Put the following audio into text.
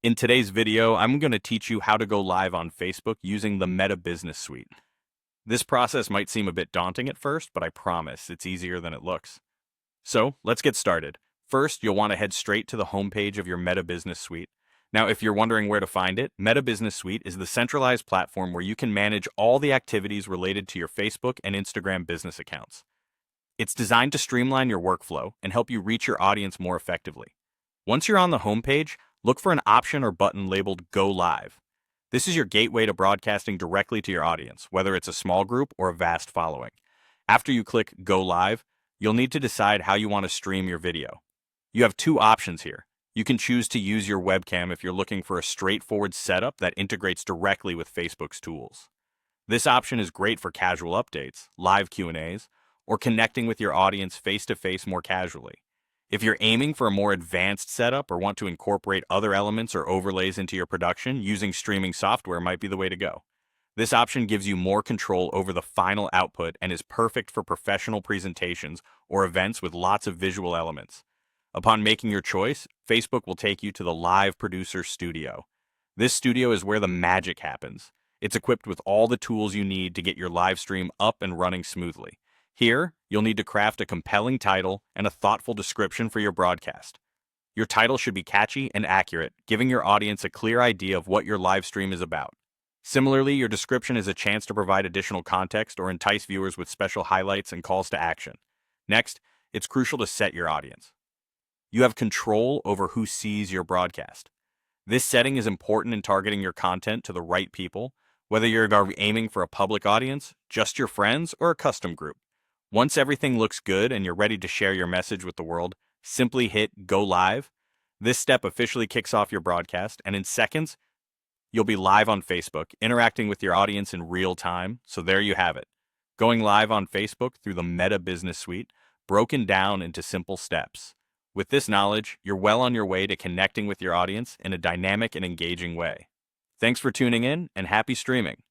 In today's video, I'm going to teach you how to go live on Facebook using the Meta Business Suite. This process might seem a bit daunting at first, but I promise it's easier than it looks. So let's get started. First, you'll want to head straight to the homepage of your Meta Business Suite. Now, if you're wondering where to find it, Meta Business Suite is the centralized platform where you can manage all the activities related to your Facebook and Instagram business accounts. It's designed to streamline your workflow and help you reach your audience more effectively. Once you're on the homepage, look for an option or button labeled Go Live. This is your gateway to broadcasting directly to your audience, whether it's a small group or a vast following. After you click Go Live, you'll need to decide how you want to stream your video. You have two options here. You can choose to use your webcam if you're looking for a straightforward setup that integrates directly with Facebook's tools. This option is great for casual updates, live Q&As, or connecting with your audience face-to-face more casually. If you're aiming for a more advanced setup or want to incorporate other elements or overlays into your production, using streaming software might be the way to go. This option gives you more control over the final output and is perfect for professional presentations or events with lots of visual elements. Upon making your choice, Facebook will take you to the Live Producer Studio. This studio is where the magic happens. It's equipped with all the tools you need to get your live stream up and running smoothly. Here, you'll need to craft a compelling title and a thoughtful description for your broadcast. Your title should be catchy and accurate, giving your audience a clear idea of what your live stream is about. Similarly, your description is a chance to provide additional context or entice viewers with special highlights and calls to action. Next, it's crucial to set your audience. You have control over who sees your broadcast. This setting is important in targeting your content to the right people, whether you're aiming for a public audience, just your friends, or a custom group. Once everything looks good and you're ready to share your message with the world, simply hit Go Live. This step officially kicks off your broadcast, and in seconds, you'll be live on Facebook, interacting with your audience in real time. So there you have it. Going live on Facebook through the Meta Business Suite, broken down into simple steps. With this knowledge, you're well on your way to connecting with your audience in a dynamic and engaging way. Thanks for tuning in, and happy streaming.